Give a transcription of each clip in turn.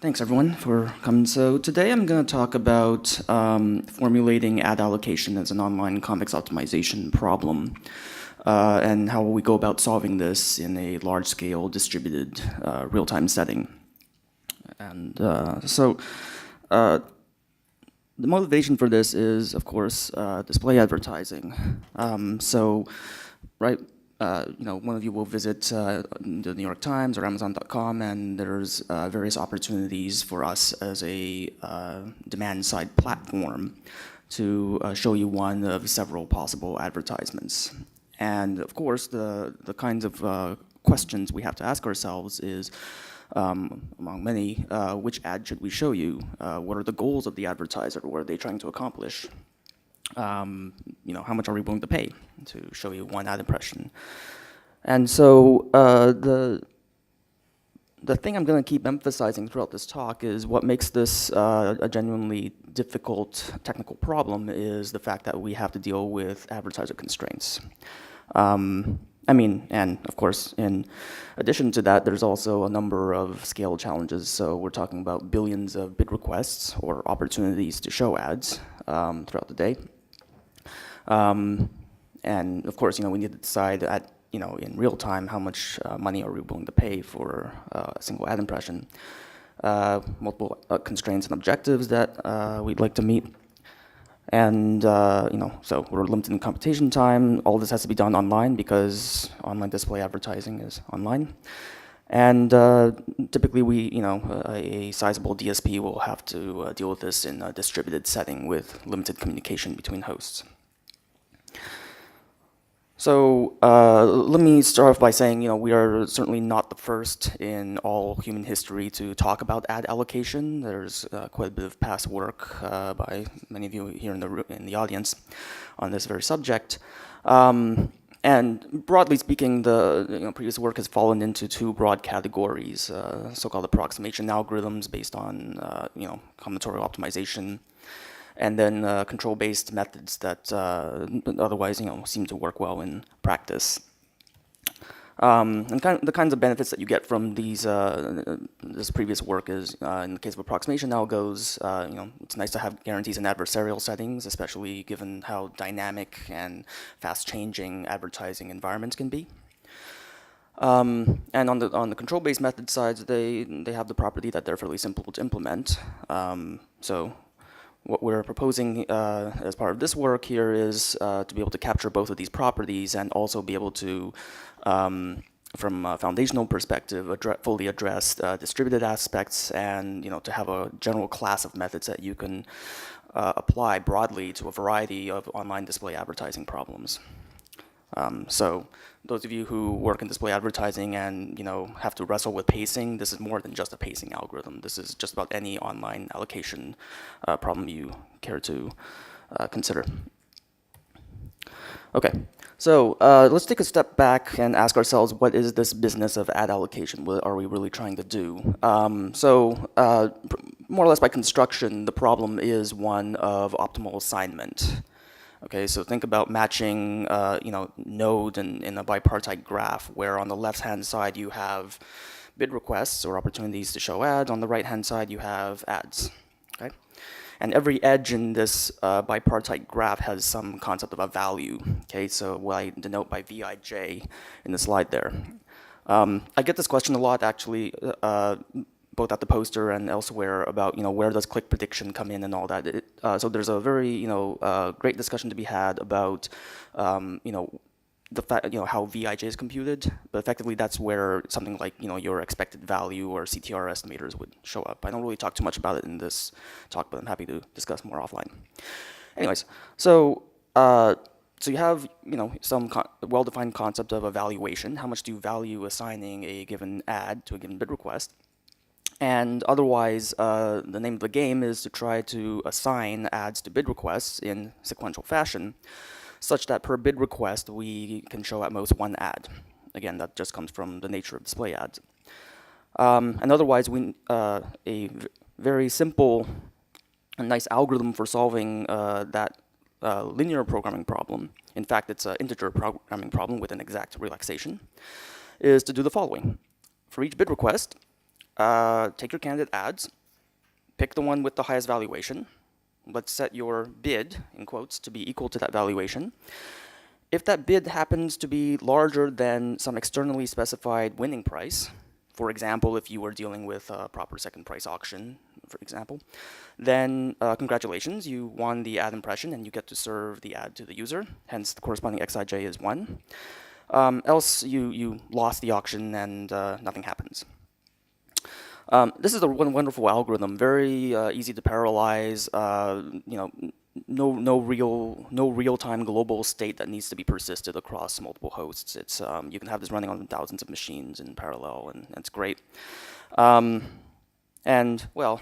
Thanks everyone for coming. So today I'm going to talk about formulating ad allocation as an online convex optimization problem and how we go about solving this in a large-scale distributed real-time setting. And the motivation for this is, of course, display advertising. One of you will visit the New York Times or Amazon.com, and there's various opportunities for us as a demand-side platform to show you one of several possible advertisements. And of course, the kinds of questions we have to ask ourselves is, among many, which ad should we show you? What are the goals of the advertiser? What are they trying to accomplish? How much are we willing to pay to show you one ad impression? And so the thing I'm going to keep emphasizing throughout this talk is what makes this a genuinely difficult technical problem is the fact that we have to deal with advertiser constraints. And of course, in addition to that, there's also a number of scale challenges. So we're talking about billions of bid requests or opportunities to show ads throughout the day. And of course, we need to decide in real time how much money are we willing to pay for a single ad impression. Multiple constraints and objectives that we'd like to meet. And so we're limited in computation time. All this has to be done online because online display advertising is online. And typically a sizable DSP will have to deal with this in a distributed setting with limited communication between hosts. So let me start off by saying, we are certainly not the first in all human history to talk about ad allocation. There's quite a bit of past work by many of you here in the audience on this very subject. And broadly speaking, the previous work has fallen into two broad categories: so-called approximation algorithms based on combinatorial optimization, and then control-based methods that otherwise seem to work well in practice. And the kinds of benefits that you get from this previous work is, in the case of approximation algos, it's nice to have guarantees in adversarial settings, especially given how dynamic and fast-changing advertising environments can be. And on the control-based method sides, they have the property that they're fairly simple to implement. So what we're proposing as part of this work here is to be able to capture both of these properties and also be able to, from a foundational perspective, fully address distributed aspects and to have a general class of methods that you can apply broadly to a variety of online display advertising problems. So those of you who work in display advertising and have to wrestle with pacing, this is more than just a pacing algorithm. This is just about any online allocation problem you care to consider. Okay, so let's take a step back and ask ourselves, what is this business of ad allocation? What are we really trying to do? More or less by construction, the problem is one of optimal assignment. Okay, so think about matching, node in a bipartite graph, where on the left-hand side you have bid requests or opportunities to show ads. On the right-hand side you have ads. Okay, and every edge in this bipartite graph has some concept of a value. Okay, so what I denote by Vij in the slide there. I get this question a lot, actually. Both at the poster and elsewhere about where does click prediction come in and all that. So there's a very great discussion to be had about the fact how Vij is computed, but effectively that's where something like your expected value or CTR estimators would show up. I don't really talk too much about it in this talk, but I'm happy to discuss more offline. Anyways, so you have some well-defined concept of evaluation. How much do you value assigning a given ad to a given bid request? And otherwise, the name of the game is to try to assign ads to bid requests in sequential fashion, such that per bid request, we can show at most one ad. Again, that just comes from the nature of display ads. And otherwise, a very simple and nice algorithm for solving that linear programming problem, in fact, it's an integer programming problem with an exact relaxation, is to do the following. For each bid request, take your candidate ads, pick the one with the highest valuation. Let's set your bid, in quotes, to be equal to that valuation. If that bid happens to be larger than some externally specified winning price, for example, if you were dealing with a proper second price auction, for example, then congratulations, you won the ad impression and you get to serve the ad to the user. Hence, the corresponding Xij is 1. Else, you lost the auction and nothing happens. This is a wonderful algorithm, very easy to parallelize. No real-time global state that needs to be persisted across multiple hosts. It's you can have this running on thousands of machines in parallel, and it's great. And well,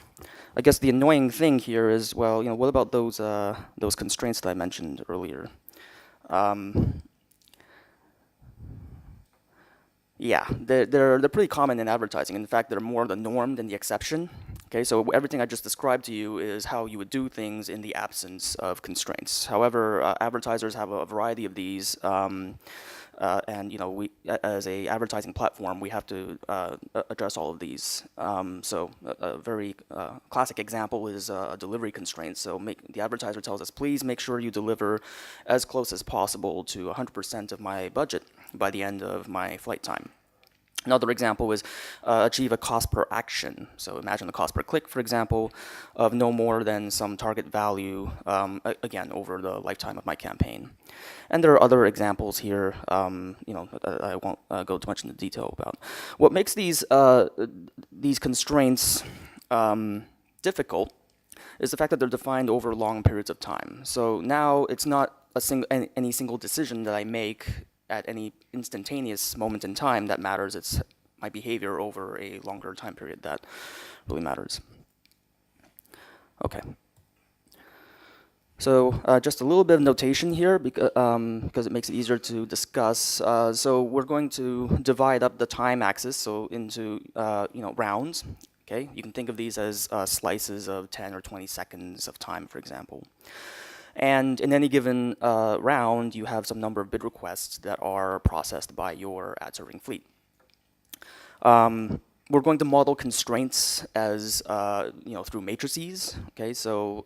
I guess the annoying thing here is, well, what about those constraints that I mentioned earlier? Yeah, they're pretty common in advertising. In fact, they're more the norm than the exception. Okay, so everything I just described to you is how you would do things in the absence of constraints. However, advertisers have a variety of these, and we, as a advertising platform, we have to address all of these. So a very classic example is a delivery constraint. So the advertiser tells us, please make sure you deliver as close as possible to 100% of my budget by the end of my flight time. Another example is achieve a cost per action. So imagine the cost per click, for example, of no more than some target value, again, over the lifetime of my campaign. And there are other examples here, I won't go too much into detail about. What makes these constraints difficult is the fact that they're defined over long periods of time. So now it's not any single decision that I make at any instantaneous moment in time that matters. It's my behavior over a longer time period that really matters. Okay. So just a little bit of notation here because it makes it easier to discuss. So we're going to divide up the time axis into rounds. Okay, you can think of these as slices of 10 or 20 seconds of time, for example. And in any given round, you have some number of bid requests that are processed by your ad serving fleet. We're going to model constraints as through matrices. Okay, so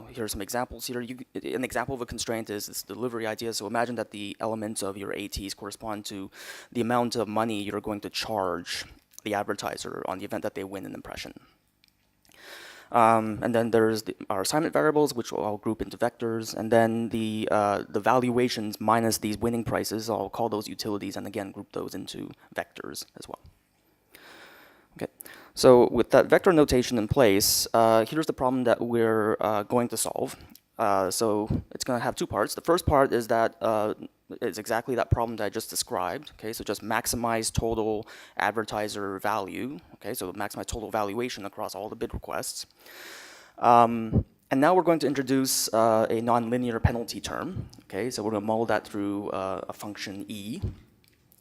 here are some examples here. An example of a constraint is this delivery idea. So imagine that the elements of your ATs correspond to the amount of money you're going to charge the advertiser on the event that they win an impression. And then there's our assignment variables, which I'll group into vectors, and then the valuations minus these winning prices, I'll call those utilities, and again group those into vectors as well. Okay, so with that vector notation in place, here's the problem that we're going to solve. So it's going to have two parts. The first part is that it's exactly that problem that I just described. Okay, so just maximize total advertiser value. Okay, so maximize total valuation across all the bid requests. And now we're going to introduce a nonlinear penalty term. Okay, so we're going to model that through a function e.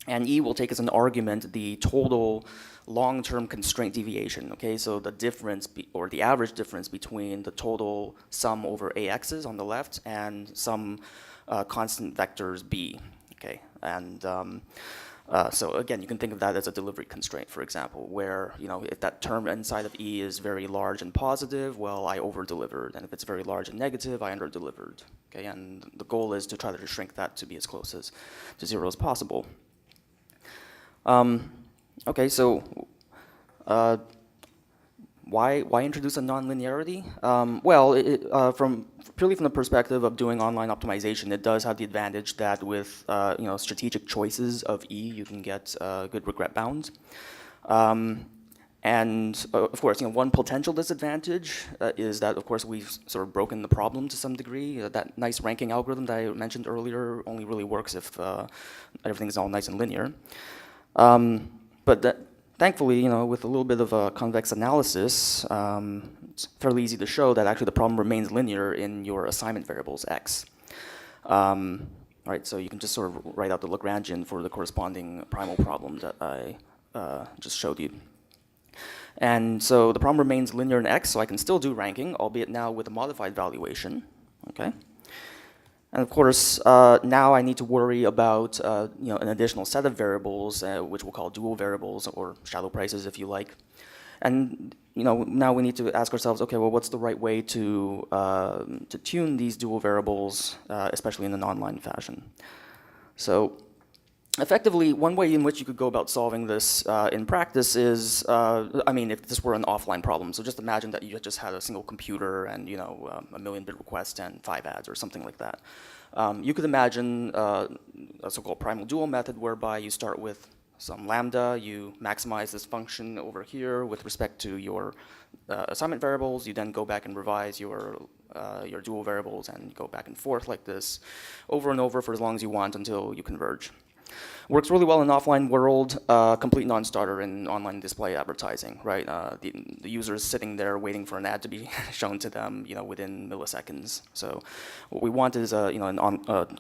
And e will take as an argument the total long-term constraint deviation. Okay, so the difference or the average difference between the total sum over ax's on the left and some constant vectors b. Okay, and so again, you can think of that as a delivery constraint, for example, where if that term inside of e is very large and positive, well, I over-delivered, and if it's very large and negative, I under-delivered. Okay, and the goal is to try to shrink that to be as close to 0 as possible. Okay, so why introduce a nonlinearity? Well, purely from the perspective of doing online optimization, it does have the advantage that with strategic choices of E, you can get good regret bounds. And of course, one potential disadvantage is that, of course, we've sort of broken the problem to some degree. That nice ranking algorithm that I mentioned earlier only really works if everything is all nice and linear. But thankfully, with a little bit of a convex analysis, it's fairly easy to show that actually the problem remains linear in your assignment variables x. Right, so you can just sort of write out the Lagrangian for the corresponding primal problem that I just showed you. And so the problem remains linear in x, so I can still do ranking, albeit now with a modified valuation. Okay. And of course, now I need to worry about an additional set of variables, which we'll call dual variables or shadow prices, if you like. And now we need to ask ourselves, okay, well, what's the right way to tune these dual variables, especially in a non-line fashion? So effectively, one way in which you could go about solving this in practice is, I mean, if this were an offline problem, so just imagine that you just had a single computer and, a million bit request and 5 ads or something like that. You could imagine a so-called primal dual method whereby you start with some lambda, you maximize this function over here with respect to your assignment variables, you then go back and revise your dual variables and go back and forth like this over and over for as long as you want until you converge. Works really well in an offline world, complete non-starter in online display advertising, right? The user is sitting there waiting for an ad to be shown to them, within milliseconds. So what we want is a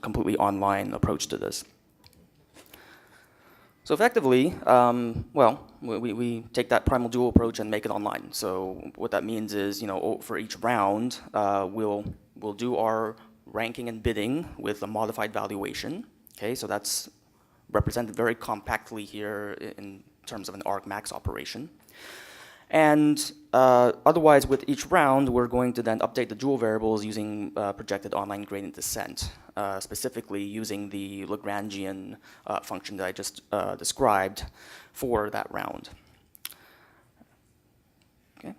completely online approach to this. So effectively, we take that primal dual approach and make it online. So what that means is, for each round, we'll do our ranking and bidding with a modified valuation. Okay, so that's represented very compactly here in terms of an argmax operation. And otherwise, with each round, we're going to then update the dual variables using projected online gradient descent, specifically using the Lagrangian function that I just described for that round. Okay.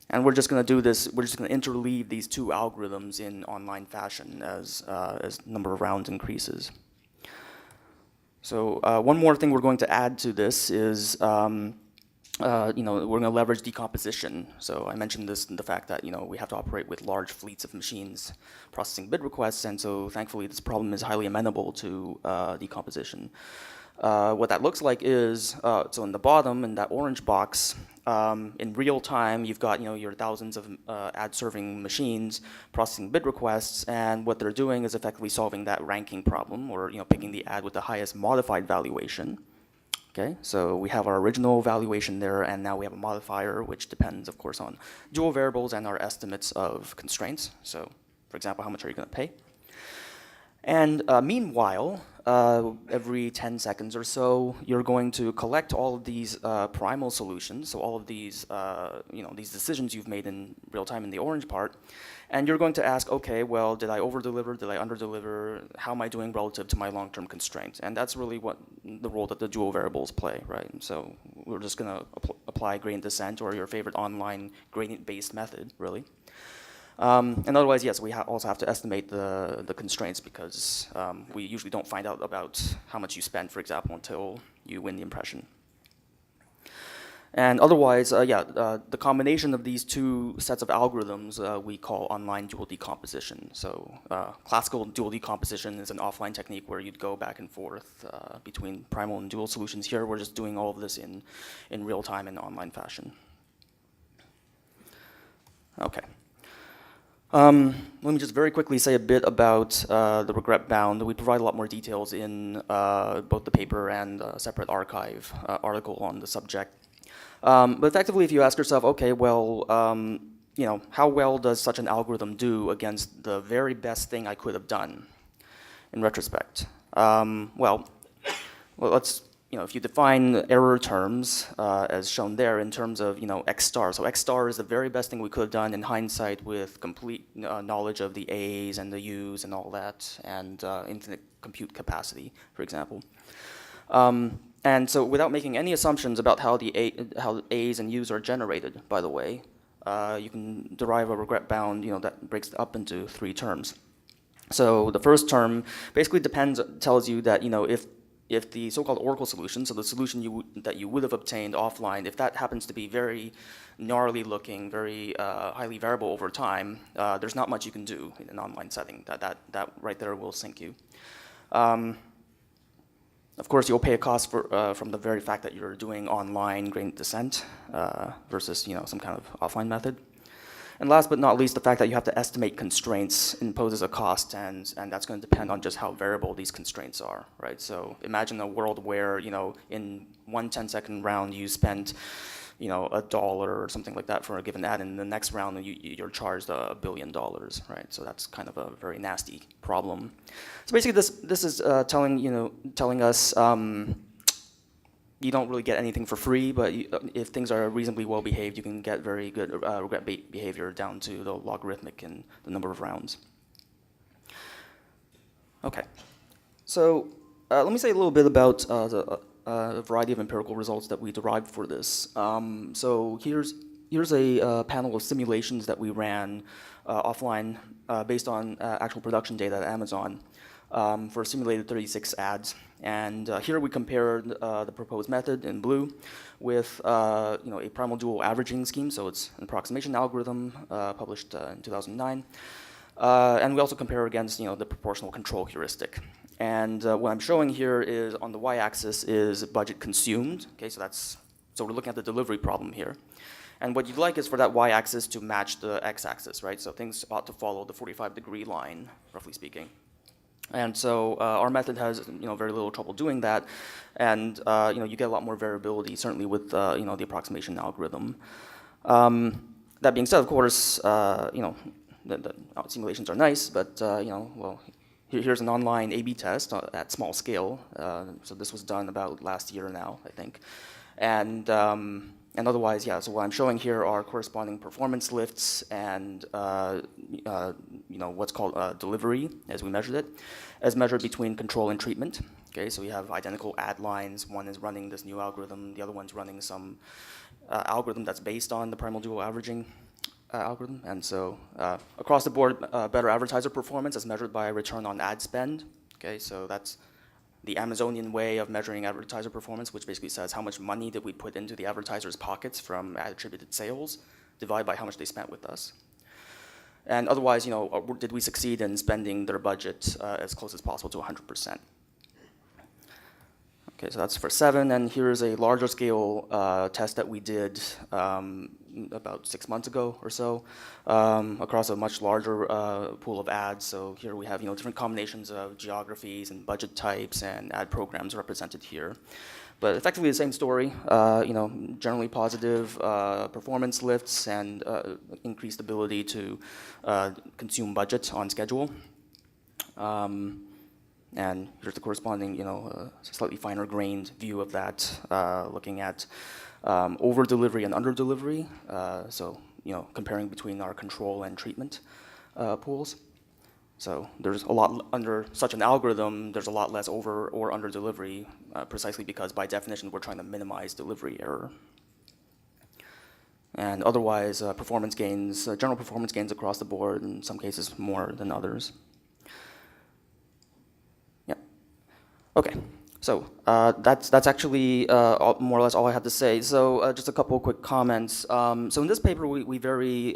And we're just going to do this, we're just going to interleave these two algorithms in online fashion as number of rounds increases. So one more thing we're going to add to this is we're going to leverage decomposition. So I mentioned the fact that we have to operate with large fleets of machines processing bid requests, and so thankfully this problem is highly amenable to decomposition. What that looks like is, so in the bottom, in that orange box, in real time, you've got your thousands of ad-serving machines processing bid requests, and what they're doing is effectively solving that ranking problem, or picking the ad with the highest modified valuation. Okay, so we have our original valuation there, and now we have a modifier, which depends, of course, on dual variables and our estimates of constraints. So, for example, how much are you going to pay? And meanwhile, every 10 seconds or so, you're going to collect all of these primal solutions, so all of these, these decisions you've made in real time in the orange part, and you're going to ask, okay, well, did I over-deliver, did I under-deliver, how am I doing relative to my long-term constraints? And that's really what the role that the dual variables play, right? So we're just going to apply gradient descent or your favorite online gradient-based method, really. And otherwise, yes, we also have to estimate the constraints because we usually don't find out about how much you spend, for example, until you win the impression. And otherwise, the combination of these two sets of algorithms we call online dual decomposition. So classical dual decomposition is an offline technique where you'd go back and forth between primal and dual solutions. Here, we're just doing all of this in real time in online fashion. Okay. Let me just very quickly say a bit about the regret bound. We provide a lot more details in both the paper and a separate archive article on the subject. But effectively, if you ask yourself, okay, well, how well does such an algorithm do against the very best thing I could have done in retrospect? Well, let's, if you define error terms as shown there in terms of, X star. So X star is the very best thing we could have done in hindsight with complete knowledge of the A's and the U's and all that, and infinite compute capacity, for example. And so without making any assumptions about how how A's and U's are generated, by the way, you can derive a regret bound, that breaks up into 3 terms. So the first term basically tells you that, if the so-called oracle solution, so the solution that you would have obtained offline, if that happens to be very gnarly looking, very highly variable over time, there's not much you can do in an online setting. That right there will sink you. Of course, you'll pay a cost from the very fact that you're doing online gradient descent versus some kind of offline method. And last but not least, the fact that you have to estimate constraints imposes a cost, and that's going to depend on just how variable these constraints are, right? So imagine a world where in one 10-second round you spend $1 or something like that for a given ad, and in the next round you're charged $1 billion, right? So that's kind of a very nasty problem. So basically, this is telling us you don't really get anything for free, but if things are reasonably well behaved, you can get very good regret behavior down to the logarithmic in the number of rounds. Okay, so let me say a little bit about the variety of empirical results that we derived for this. So here's a panel of simulations that we ran offline based on actual production data at Amazon for simulated 36 ads. And here we compared the proposed method in blue with a primal dual averaging scheme. So it's an approximation algorithm published in 2009. And we also compare against the proportional control heuristic. And what I'm showing here is on the y-axis is budget consumed. Okay, so we're looking at the delivery problem here. And what you'd like is for that y-axis to match the x-axis, right? So things ought to follow the 45-degree line, roughly speaking. And so our method has very little trouble doing that, and you get a lot more variability, certainly with the approximation algorithm. That being said, of course, the simulations are nice, but well, here's an online A/B test at small scale. So this was done about last year now, I think, and otherwise, yeah. So what I'm showing here are corresponding performance lifts and what's called delivery, as we measured it, as measured between control and treatment. Okay, so we have identical ad lines. One is running this new algorithm. The other one's running some algorithm that's based on the primal dual averaging algorithm. And so across the board, better advertiser performance as measured by return on ad spend. Okay, so that's the Amazonian way of measuring advertiser performance, which basically says how much money did we put into the advertisers' pockets from ad-attributed sales, divided by how much they spent with us. And otherwise, did we succeed in spending their budget as close as possible to 100%? Okay, so that's for 7, and here's a larger scale test that we did about 6 months ago or so across a much larger pool of ads. So here we have different combinations of geographies and budget types and ad programs represented here. But effectively the same story, generally positive performance lifts and increased ability to consume budget on schedule. And here's the corresponding, slightly finer grained view of that, looking at over delivery and under delivery. So, comparing between our control and treatment pools. So there's a lot under such an algorithm. There's a lot less over or under delivery, precisely because by definition we're trying to minimize delivery error. And otherwise, performance gains, general performance gains across the board. In some cases, more than others. Okay, so that's actually more or less all I have to say. So just a couple of quick comments. So in this paper, we very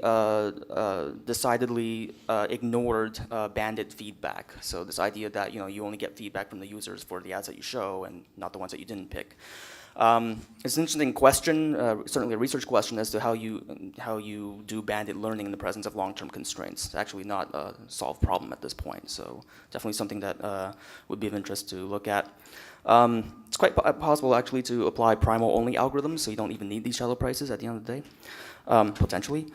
decidedly ignored bandit feedback. So this idea that you only get feedback from the users for the ads that you show and not the ones that you didn't pick. It's an interesting question, certainly a research question, as to how you do bandit learning in the presence of long-term constraints. It's actually not a solved problem at this point, so definitely something that would be of interest to look at. It's quite possible actually to apply primal-only algorithms, so you don't even need these shallow prices at the end of the day, potentially.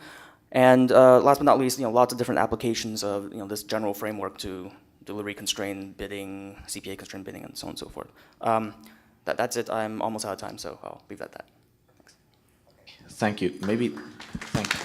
And last but not least, lots of different applications of this general framework to delivery constrained bidding, CPA constrained bidding, and so on and so forth. That's it. I'm almost out of time, so I'll leave it at that. Thanks. Thank you. Thank you.